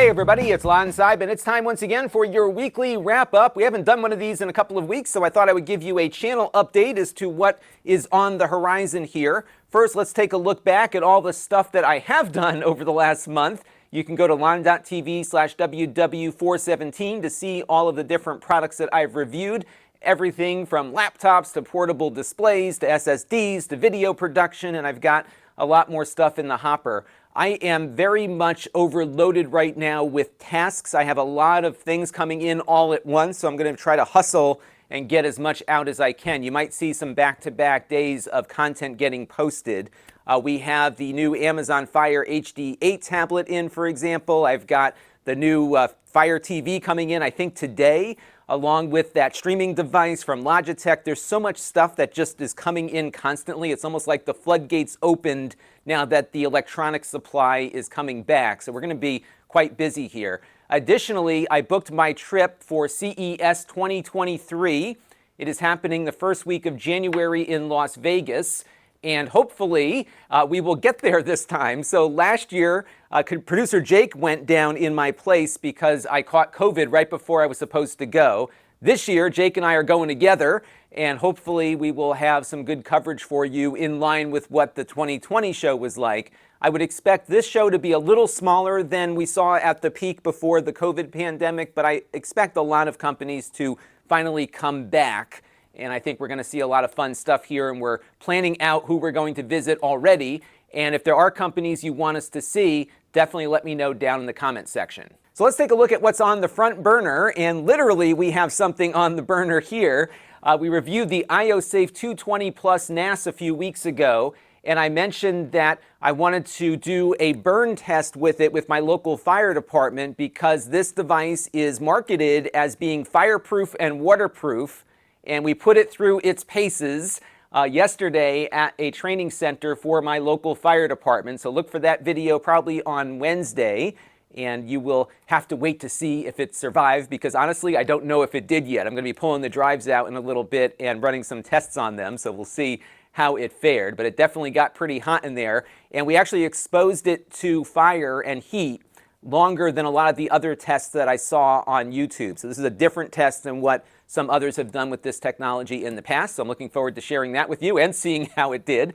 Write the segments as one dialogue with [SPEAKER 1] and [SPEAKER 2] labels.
[SPEAKER 1] Hey everybody, it's Lon.TV, and it's time once again for your weekly wrap-up. We haven't done one of these in a couple of weeks, so I thought I would give you a channel update as to what is on the horizon here. First, let's take a look back at all the stuff that I have done over the last month. You can go to Lon.TV/WW417 to see all of the different products that I've reviewed. Everything from laptops to portable displays to SSDs to video production, and I've got a lot more stuff in the hopper. I am very much overloaded right now with tasks. I have a lot of things coming in all at once, so I'm going to try to hustle and get as much out as I can. You might see some back-to-back days of content getting posted. We have the new Amazon Fire HD 8 tablet in, for example. I've got the new Fire TV coming in, I think today, along with that streaming device from Logitech. There's so much stuff that just is coming in constantly. It's almost like the floodgates opened now that the electronic supply is coming back. So we're going to be quite busy here. Additionally, I booked my trip for CES 2023. It is happening the first week of January in Las Vegas. And hopefully we will get there this time. So last year, producer Jake went down in my place because I caught COVID right before I was supposed to go. This year, Jake and I are going together, and hopefully we will have some good coverage for you in line with what the 2020 show was like. I would expect this show to be a little smaller than we saw at the peak before the COVID pandemic, but I expect a lot of companies to finally come back. And I think we're going to see a lot of fun stuff here, and we're planning out who we're going to visit already. And if there are companies you want us to see, definitely let me know down in the comments section. So let's take a look at what's on the front burner, and literally we have something on the burner here. We reviewed the IOSafe 220 Plus NAS a few weeks ago, and I mentioned that I wanted to do a burn test with it with my local fire department because this device is marketed as being fireproof and waterproof. And we put it through its paces yesterday at a training center for my local fire department. So look for that video probably on Wednesday, and you will have to wait to see if it survived because honestly, I don't know if it did yet. I'm going to be pulling the drives out in a little bit and running some tests on them, so we'll see how it fared. But it definitely got pretty hot in there, and we actually exposed it to fire and heat longer than a lot of the other tests that I saw on YouTube. So this is a different test than what some others have done with this technology in the past. So I'm looking forward to sharing that with you and seeing how it did.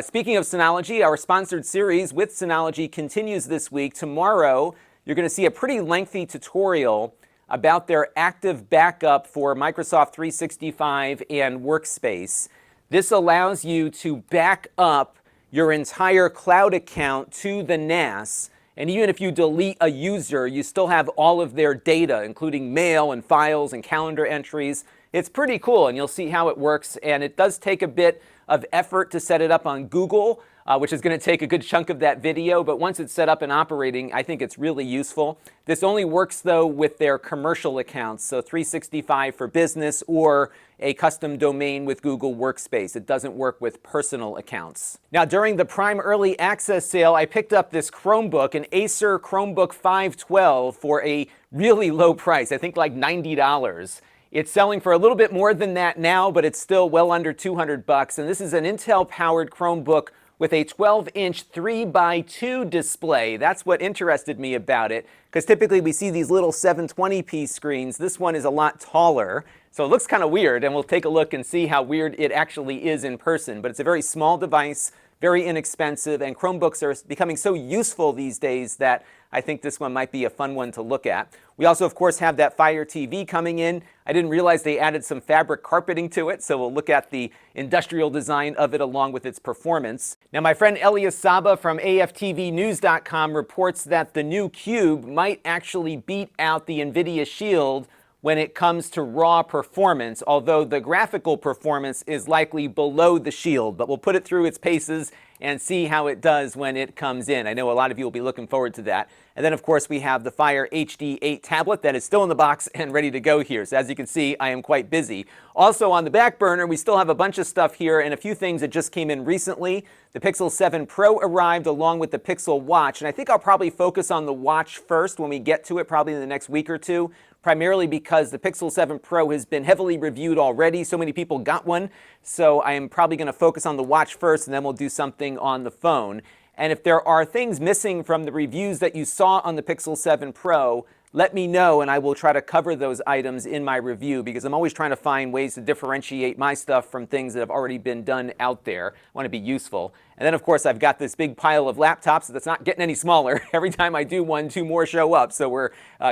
[SPEAKER 1] Speaking of Synology, our sponsored series with Synology continues this week. Tomorrow, you're going to see a pretty lengthy tutorial about their active backup for Microsoft 365 and Workspace. This allows you to back up your entire cloud account to the NAS. And even if you delete a user, you still have all of their data, including mail and files and calendar entries. It's pretty cool, and you'll see how it works. And it does take a bit of effort to set it up on Google, which is going to take a good chunk of that video. But once it's set up and operating, I think it's really useful. This only works, though, with their commercial accounts, so 365 for business or a custom domain with Google Workspace. It doesn't work with personal accounts. Now, during the Prime Early Access sale, I picked up this Chromebook, an Acer Chromebook 512, for a really low price, I think like $90. It's selling for a little bit more than that now, but it's still well under $200. And this is an Intel-powered Chromebook with a 12-inch 3x2 display. That's what interested me about it, because typically we see these little 720p screens. This one is a lot taller, so it looks kind of weird, and we'll take a look and see how weird it actually is in person. But it's a very small device, very inexpensive, and Chromebooks are becoming so useful these days that I think this one might be a fun one to look at. We also, of course, have that Fire TV coming in. I didn't realize they added some fabric carpeting to it, so we'll look at the industrial design of it along with its performance. Now, my friend Elias Saba from AFTVnews.com reports that the new Cube might actually beat out the NVIDIA Shield when it comes to raw performance, although the graphical performance is likely below the Shield. But we'll put it through its paces and see how it does when it comes in. I know a lot of you will be looking forward to that. And then, of course, we have the Fire HD 8 tablet that is still in the box and ready to go here. So as you can see, I am quite busy. Also on the back burner, we still have a bunch of stuff here and a few things that just came in recently. The Pixel 7 Pro arrived along with the Pixel Watch, and I think I'll probably focus on the Watch first when we get to it, probably in the next week or two, primarily because the Pixel 7 Pro has been heavily reviewed already. So many people got one, so I am probably going to focus on the Watch first, and then we'll do something on the phone. And if there are things missing from the reviews that you saw on the Pixel 7 Pro, let me know and I will try to cover those items in my review, because I'm always trying to find ways to differentiate my stuff from things that have already been done out there. I want to be useful. And then, of course, I've got this big pile of laptops that's not getting any smaller. Every time I do one, two more show up. So we're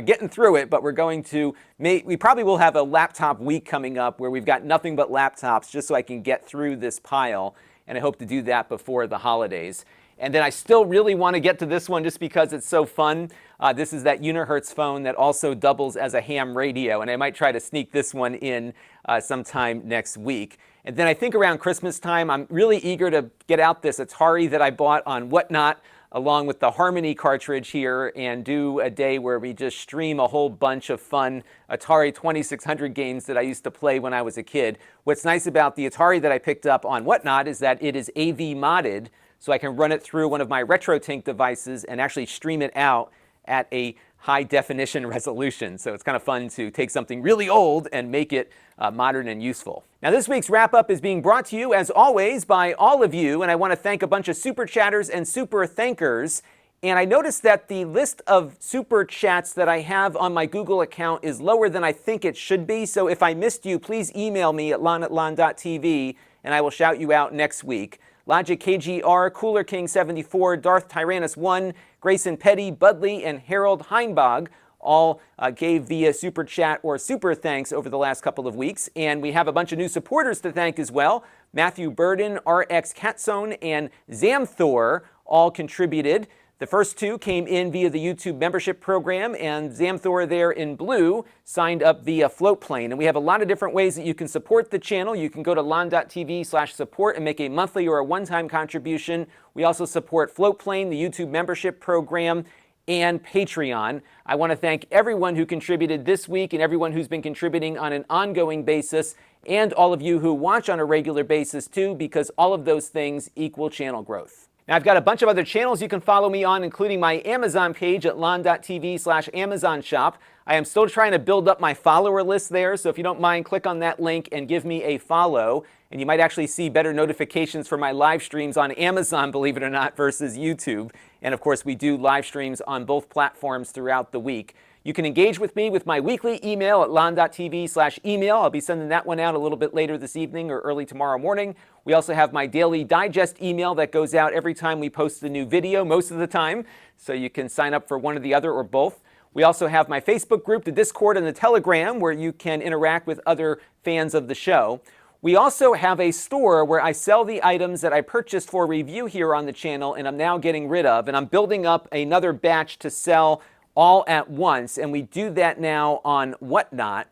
[SPEAKER 1] getting through it, but we're going to we probably will have a laptop week coming up where we've got nothing but laptops, just so I can get through this pile. And I hope to do that before the holidays. And then I still really want to get to this one just because it's so fun. This is that Unihertz phone that also doubles as a ham radio, and I might try to sneak this one in sometime next week. And then I think around Christmas time, I'm really eager to get out this Atari that I bought on Whatnot, along with the Harmony cartridge here, and do a day where we just stream a whole bunch of fun Atari 2600 games that I used to play when I was a kid. What's nice about the Atari that I picked up on Whatnot is that it is AV modded, so I can run it through one of my RetroTink devices and actually stream it out at a high definition resolution. So it's kind of fun to take something really old and make it modern and useful. Now, this week's wrap up is being brought to you, as always, by all of you, and I want to thank a bunch of super chatters and super thankers. And I noticed that the list of super chats that I have on my Google account is lower than I think it should be. So if I missed you, please email me at Lon@Lon.TV and I will shout you out next week. Logic KGR, Cooler King 74, Darth Tyrannus 1, Grayson Petty, Budley, and Harold Heinbog all gave via super chat or super thanks over the last couple of weeks. And we have a bunch of new supporters to thank as well. Matthew Burden, RX Catzone, and Zamthor all contributed. The first two came in via the YouTube membership program, and Zamthor there in blue signed up via Floatplane. And we have a lot of different ways that you can support the channel. You can go to Lon.TV/support and make a monthly or a one-time contribution. We also support Floatplane, the YouTube membership program, and Patreon. I want to thank everyone who contributed this week and everyone who's been contributing on an ongoing basis, and all of you who watch on a regular basis too, because all of those things equal channel growth. Now, I've got a bunch of other channels you can follow me on, including my Amazon page at Lon.TV/Amazon shop. I am still trying to build up my follower list there, so if you don't mind, click on that link and give me a follow. And you might actually see better notifications for my live streams on Amazon, believe it or not, versus YouTube. And of course, we do live streams on both platforms throughout the week. You can engage with me with my weekly email at Lon.TV/email. I'll be sending that one out a little bit later this evening or early tomorrow morning. We also have my daily digest email that goes out every time we post a new video, most of the time. So you can sign up for one or the other or both. We also have my Facebook group, the Discord, and the Telegram, where you can interact with other fans of the show. We also have a store where I sell the items that I purchased for review here on the channel and I'm now getting rid of. And I'm building up another batch to sell all at once, and we do that now on Whatnot.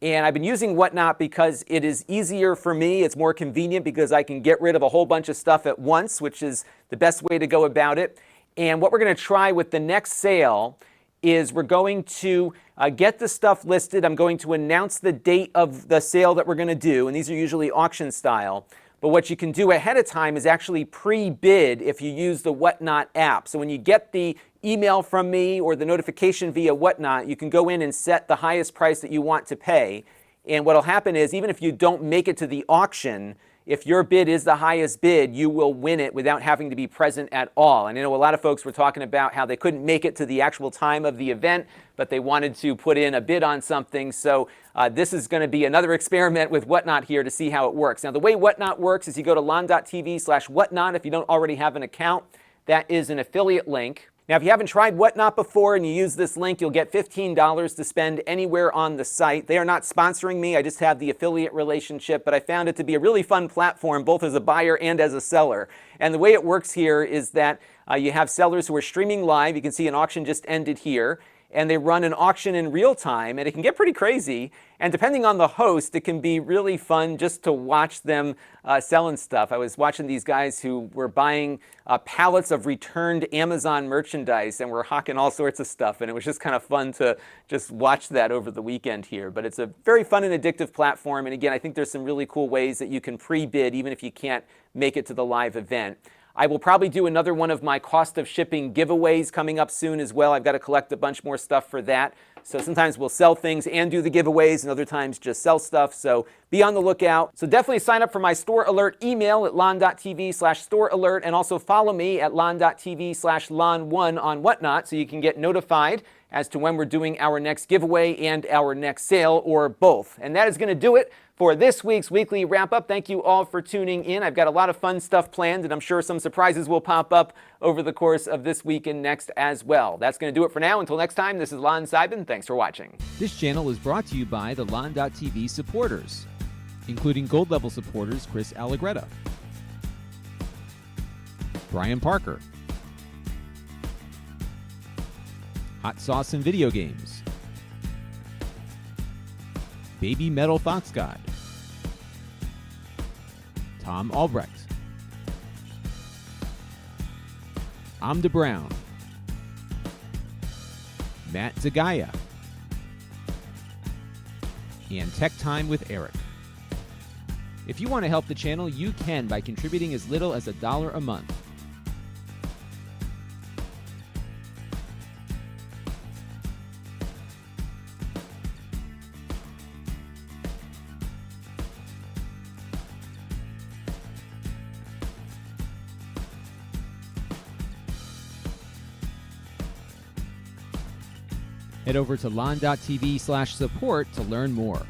[SPEAKER 1] And I've been using Whatnot because it is easier for me. It's more convenient because I can get rid of a whole bunch of stuff at once, which is the best way to go about it. And what we're going to try with the next sale is we're going to get the stuff listed. I'm going to announce the date of the sale that we're going to do, and these are usually auction style. But what you can do ahead of time is actually pre-bid if you use the Whatnot app. So when you get the email from me or the notification via Whatnot, you can go in and set the highest price that you want to pay. And what will happen is, even if you don't make it to the auction, if your bid is the highest bid, you will win it without having to be present at all. And I know a lot of folks were talking about how they couldn't make it to the actual time of the event, but they wanted to put in a bid on something. So this is going to be another experiment with Whatnot here to see how it works. Now, the way Whatnot works is you go to Lon.TV/Whatnot if you don't already have an account. That is an affiliate link. Now, if you haven't tried Whatnot before and you use this link, you'll get $15 to spend anywhere on the site. They are not sponsoring me. I just have the affiliate relationship, but I found it to be a really fun platform, both as a buyer and as a seller. And the way it works here is that you have sellers who are streaming live. You can see an auction just ended here. And they run an auction in real time, and it can get pretty crazy. And depending on the host, it can be really fun just to watch them selling stuff. I was watching these guys who were buying pallets of returned Amazon merchandise and were hawking all sorts of stuff, and it was just kind of fun to just watch that over the weekend here. But it's a very fun and addictive platform, and again, I think there's some really cool ways that you can pre-bid even if you can't make it to the live event. I will probably do another one of my cost of shipping giveaways coming up soon as well. I've got to collect a bunch more stuff for that. So sometimes we'll sell things and do the giveaways, and other times just sell stuff. So be on the lookout. So definitely sign up for my store alert email at Lon.TV/store alert, and also follow me at Lon.TV/Lon1 on Whatnot so you can get notified as to when we're doing our next giveaway and our next sale, or both. And that is going to do it for this week's weekly wrap-up. Thank you all for tuning in. I've got a lot of fun stuff planned, and I'm sure some surprises will pop up over the course of this week and next as well. That's going to do it for now. Until next time, this is Lon Seidman. Thanks for watching.
[SPEAKER 2] This channel is brought to you by the Lon.TV supporters, including gold level supporters Chris Allegretta, Brian Parker, Hot Sauce and Video Games, Baby Metal Fox God, Tom Albrecht, Amda Brown, Matt Zagaya, and Tech Time with Eric. If you want to help the channel, you can by contributing as little as $1 a month. Head over to Lon.TV/support to learn more.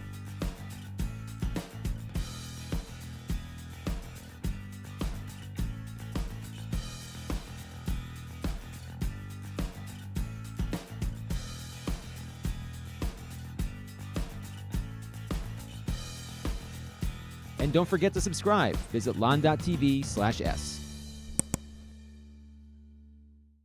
[SPEAKER 2] And don't forget to subscribe. Visit Lon.TV/s.